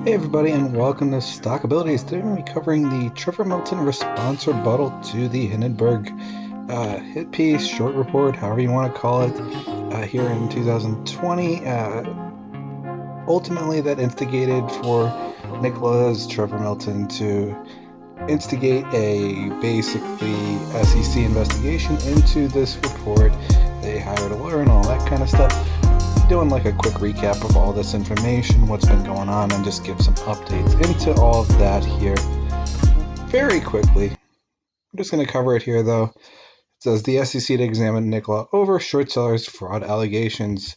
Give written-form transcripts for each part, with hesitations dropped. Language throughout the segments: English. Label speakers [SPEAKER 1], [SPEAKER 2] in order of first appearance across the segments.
[SPEAKER 1] Hey everybody, and welcome to Stock Abilities. Today we're going to be covering the Trevor Milton response rebuttal to the Hindenburg hit piece, short report, however you want to call it, here in 2020. Ultimately, that instigated for Nikola's Trevor Milton to instigate a basically SEC investigation into this report. They hired a lawyer and all that kind of stuff. Doing like a quick recap of all this information, what's been going on, and just give some updates into all of that here very quickly. I'm just going to cover it here though. It says the SEC to examine Nikola over short sellers fraud allegations.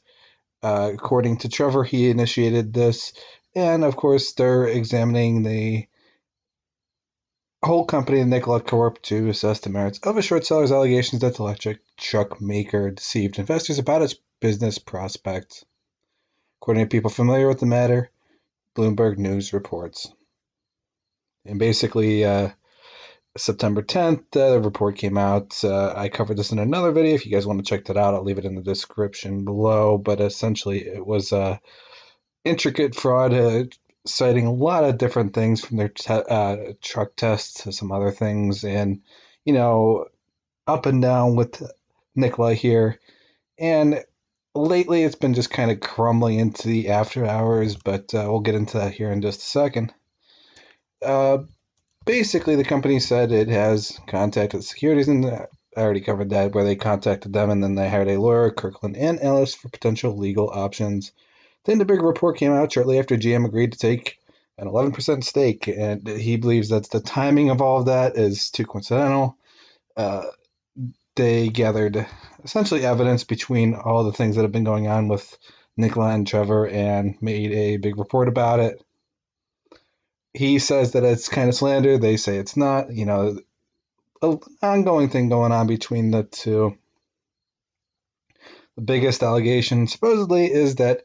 [SPEAKER 1] According to Trevor, he initiated this, and of course they're examining the whole company, Nikola Corp, to assess the merits of a short seller's allegations that the electric truck maker deceived investors about its business prospects. According to people familiar with the matter, Bloomberg News reports. And basically, September 10th, the report came out. I covered this in another video. If you guys want to check that out, I'll leave it in the description below. But essentially, it was intricate fraud, citing a lot of different things from their truck tests to some other things. And, up and down with Nikola here. And lately, it's been just kind of crumbling into the after hours, but we'll get into that here in just a second. Basically, the company said it has contacted securities, and I already covered that, where they contacted them, and then they hired a lawyer, Kirkland and Ellis, for potential legal options. Then the big report came out shortly after GM agreed to take an 11% stake, and he believes that the timing of all of that is too coincidental. They gathered essentially evidence between all the things that have been going on with Nikola and Trevor and made a big report about it. He says that it's kind of slander. They say it's not. An ongoing thing going on between the two. The biggest allegation supposedly is that,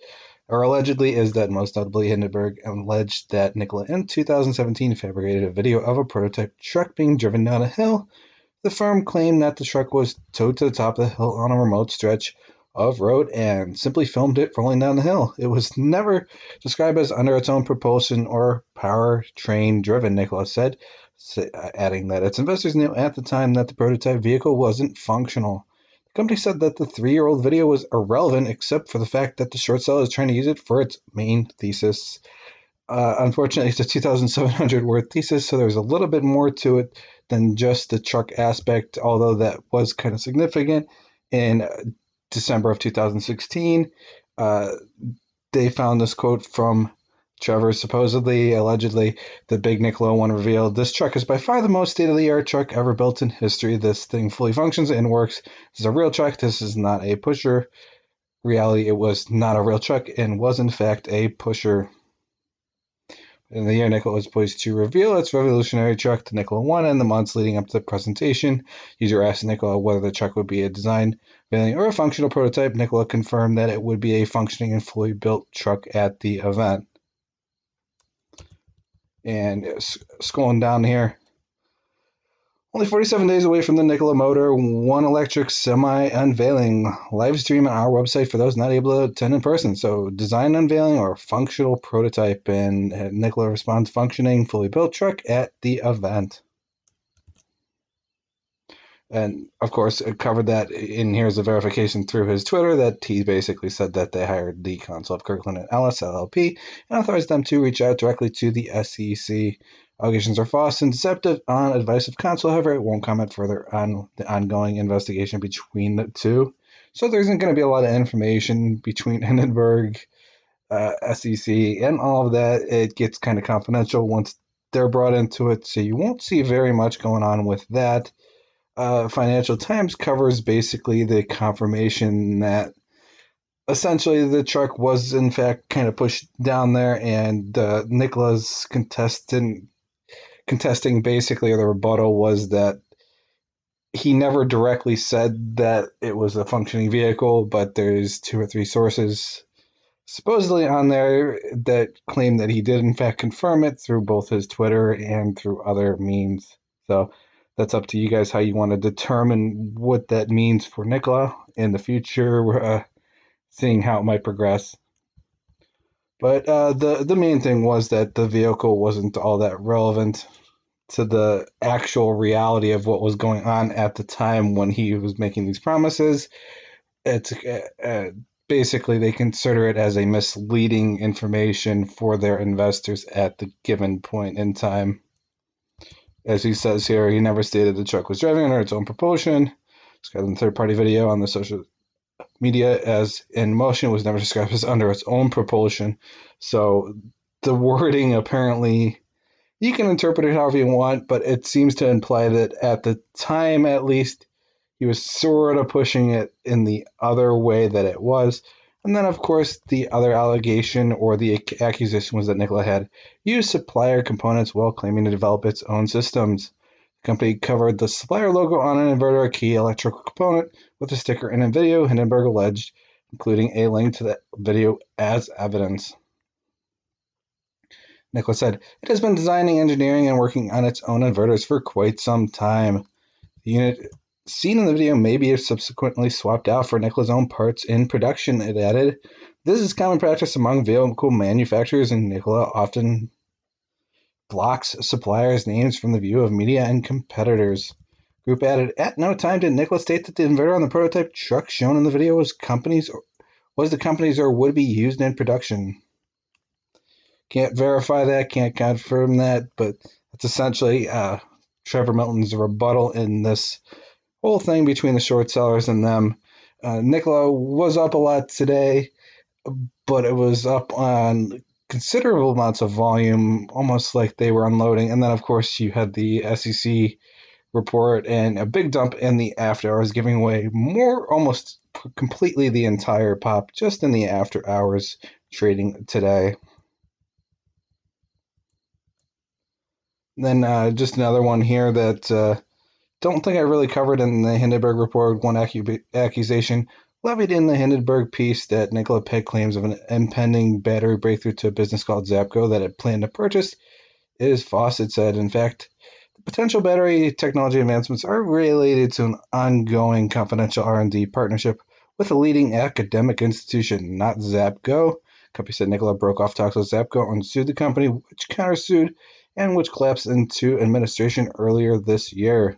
[SPEAKER 1] or allegedly is that, most notably Hindenburg alleged that Nikola in 2017 fabricated a video of a prototype truck being driven down a hill. The firm claimed that the truck was towed to the top of the hill on a remote stretch of road and simply filmed it rolling down the hill. It was never described as under its own propulsion or powertrain driven, Nikola said, adding that its investors knew at the time that the prototype vehicle wasn't functional. The company said that the 3-year-old video was irrelevant except for the fact that the short seller is trying to use it for its main thesis. Unfortunately, it's a 2,700 word thesis, so there's a little bit more to it than just the truck aspect, although that was kind of significant. In December of 2016, they found this quote from Trevor, supposedly, allegedly, the big Nikola one revealed, "This truck is by far the most state-of-the-art truck ever built in history. This thing fully functions and works. This is a real truck. This is not a pusher." Reality, it was not a real truck and was, in fact, a pusher. In the year, Nikola was poised to reveal its revolutionary truck, the Nikola One, in the months leading up to the presentation. User asked Nikola whether the truck would be a design variant or a functional prototype. Nikola confirmed that it would be a functioning and fully built truck at the event. And scrolling down here, only 47 days away from the Nikola Motor One electric semi unveiling. Live stream on our website for those not able to attend in person. So, design unveiling or functional prototype. And Nikola responds, functioning, fully built truck at the event. And of course, it covered that in here's a verification through his Twitter that he basically said that they hired the counsel of Kirkland and Ellis LLP and authorized them to reach out directly to the SEC. Allegations are false and deceptive on advice of counsel. However, it won't comment further on the ongoing investigation between the two. So there isn't going to be a lot of information between Hindenburg, SEC, and all of that. It gets kind of confidential once they're brought into it. So you won't see very much going on with that. Financial Times covers basically the confirmation that essentially the truck was in fact kind of pushed down there, and Nikola's contesting basically, or the rebuttal was that he never directly said that it was a functioning vehicle, but there's 2 or 3 sources supposedly on there that claim that he did in fact confirm it through both his Twitter and through other means. So that's up to you guys how you want to determine what that means for Nikola in the future, seeing how it might progress. But the main thing was that the vehicle wasn't all that relevant to the actual reality of what was going on at the time when he was making these promises. It's basically they consider it as a misleading information for their investors at the given point in time. As he says here, he never stated the truck was driving under its own propulsion. Described in third-party video on the social media as in motion was never described as under its own propulsion. So the wording apparently you can interpret it however you want, but it seems to imply that at the time, at least, he was sort of pushing it in the other way that it was. And then, of course, the other allegation or the accusation was that Nikola had used supplier components while claiming to develop its own systems. The company covered the supplier logo on an inverter, a key electrical component, with a sticker in a video, Hindenburg alleged, including a link to the video as evidence. Nikola said, "It has been designing, engineering, and working on its own inverters for quite some time. The unit seen in the video may be subsequently swapped out for Nikola's own parts in production," it added. "This is common practice among vehicle manufacturers, and Nikola often blocks suppliers' names from the view of media and competitors." Group added, "At no time did Nikola state that the inverter on the prototype truck shown in the video was the company's or would be used in production." Can't verify that, can't confirm that, but it's essentially Trevor Milton's rebuttal in this whole thing between the short sellers and them. Nikola was up a lot today, but it was up on considerable amounts of volume, almost like they were unloading. And then, of course, you had the SEC report and a big dump in the after hours, giving away more, almost completely the entire pop just in the after hours trading today. Then just another one here that don't think I really covered in the Hindenburg report. One accusation levied in the Hindenburg piece that Nikola pegged claims of an impending battery breakthrough to a business called Zapco that it planned to purchase is false, it said. In fact, the potential battery technology advancements are related to an ongoing confidential R&D partnership with a leading academic institution, not Zapco. The company said Nikola broke off talks with Zapco and sued the company, which countersued and which collapsed into administration earlier this year.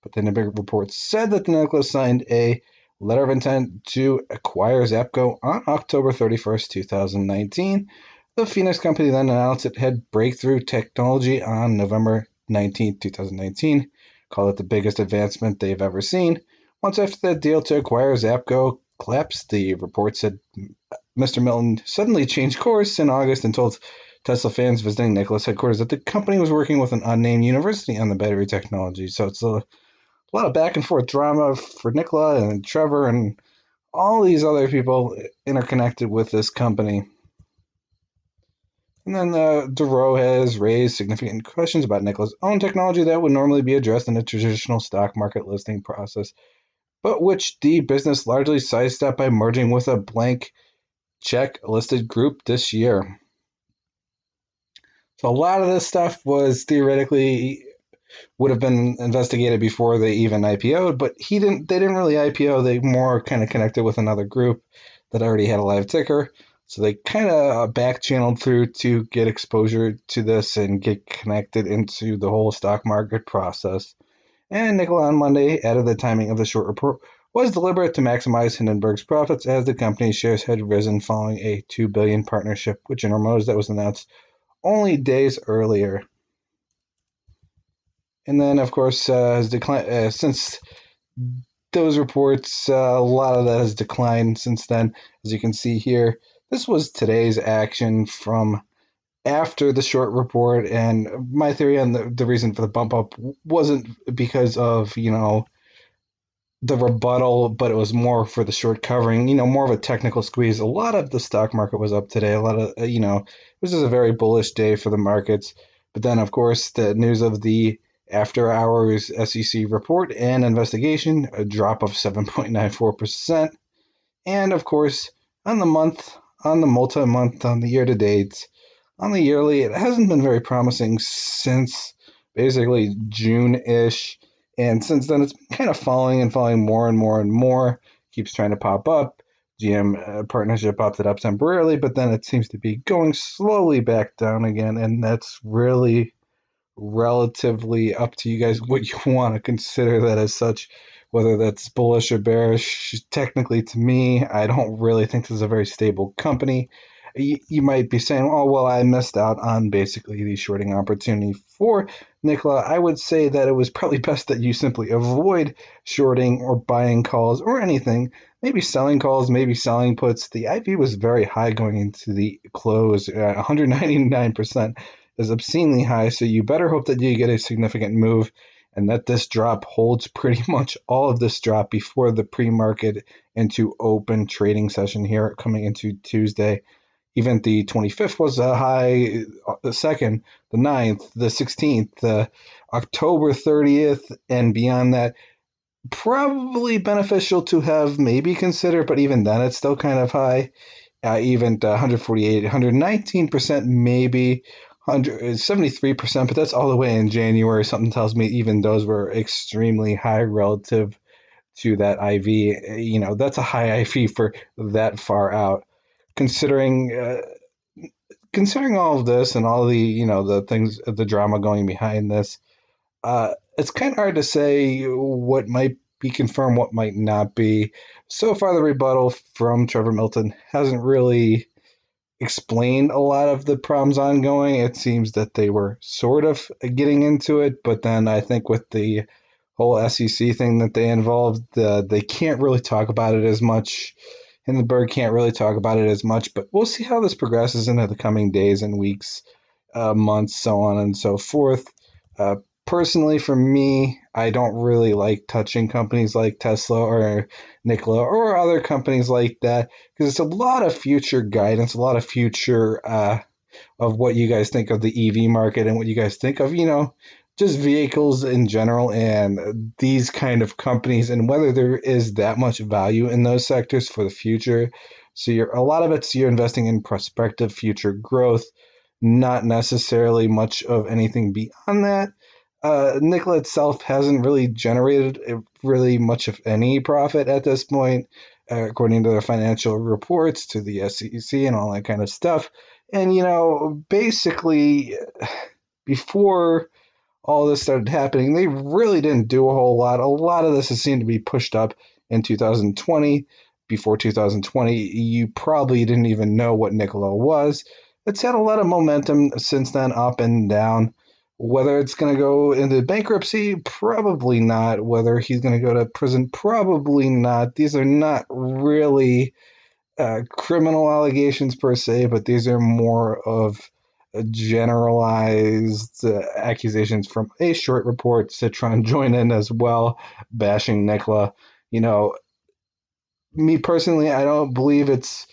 [SPEAKER 1] But the Hindenburg report said that the Nikola signed a letter of intent to acquire Zapco on October 31st, 2019. The Phoenix company then announced it had breakthrough technology on November 19th, 2019, called it the biggest advancement they've ever seen. Once after the deal to acquire Zapco collapsed, the report said Mr. Milton suddenly changed course in August and told Tesla fans visiting Nikola's headquarters that the company was working with an unnamed university on the battery technology. So it's a lot of back and forth drama for Nikola and Trevor and all these other people interconnected with this company. And then DeRoe has raised significant questions about Nikola's own technology that would normally be addressed in a traditional stock market listing process, but which the business largely sidestepped by merging with a blank check listed group this year. So a lot of this stuff was theoretically would have been investigated before they even IPO'd, but they didn't really IPO. They more kind of connected with another group that already had a live ticker. So they kind of back channeled through to get exposure to this and get connected into the whole stock market process. And Nikola on Monday added the timing of the short report was deliberate to maximize Hindenburg's profits as the company's shares had risen following a $2 billion partnership with General Motors that was announced only days earlier. And then, of course, has declined since those reports. A lot of that has declined since then, as you can see here. This was today's action from after the short report, and my theory on the reason for the bump up wasn't because of the rebuttal, but it was more for the short covering. More of a technical squeeze. A lot of the stock market was up today. A lot of this is a very bullish day for the markets. But then, of course, the news of the after hours SEC report and investigation, a drop of 7.94%. And of course, on the month, on the multi-month, on the year-to-date, on the yearly, it hasn't been very promising since basically June-ish. And since then, it's been kind of falling and falling more and more and more. Keeps trying to pop up. GM partnership opted up temporarily, but then it seems to be going slowly back down again, and that's really relatively up to you guys what you want to consider that as such, whether that's bullish or bearish. Technically, to me, I don't really think this is a very stable company. You might be saying, oh, well, I missed out on basically the shorting opportunity for Nikola. I would say that it was probably best that you simply avoid shorting or buying calls or anything. Maybe selling calls, maybe selling puts. The IV was very high going into the close, 199% is obscenely high, so you better hope that you get a significant move and that this drop holds pretty much all of this drop before the pre-market into open trading session here coming into Tuesday. Even the 25th was a high, the 2nd, the 9th, the 16th, the October 30th, and beyond that. Probably beneficial to have maybe considered, but even then it's still kind of high. Even 148, 119%, maybe 173%, but that's all the way in January. Something tells me even those were extremely high relative to that IV. That's a high IV for that far out. Considering considering all of this and all the the things, the drama going behind this, it's kind of hard to say what might be confirmed, what might not be. So far, the rebuttal from Trevor Milton hasn't really explained a lot of the problems ongoing. It seems that they were sort of getting into it, but then I think with the whole SEC thing that they involved, they can't really talk about it as much. Hindenburg can't really talk about it as much, but we'll see how this progresses into the coming days and weeks, months, so on and so forth. Uh, Personally, for me, I don't really like touching companies like Tesla or Nikola or other companies like that because it's a lot of future guidance, a lot of future of what you guys think of the EV market and what you guys think of, just vehicles in general and these kind of companies and whether there is that much value in those sectors for the future. So a lot of it's you're investing in prospective future growth, not necessarily much of anything beyond that. Nikola itself hasn't really generated really much of any profit at this point, according to their financial reports to the SEC and all that kind of stuff. And, basically, before all this started happening, they really didn't do a whole lot. A lot of this has seemed to be pushed up in 2020. Before 2020, you probably didn't even know what Nikola was. It's had a lot of momentum since then, up and down. Whether it's going to go into bankruptcy, probably not. Whether he's going to go to prison, probably not. These are not really criminal allegations per se, but these are more of generalized accusations from a short report. Citron join in as well, bashing Nikola. You know, me personally, I don't believe it's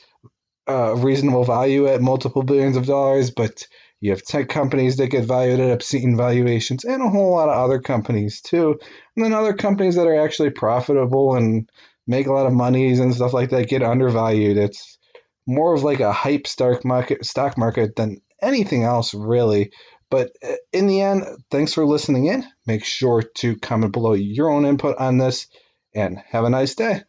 [SPEAKER 1] reasonable value at multiple billions of dollars, but you have tech companies that get valued at obscene valuations and a whole lot of other companies too. And then other companies that are actually profitable and make a lot of monies and stuff like that get undervalued. It's more of like a hype stock market than anything else really. But in the end, thanks for listening in. Make sure to comment below your own input on this and have a nice day.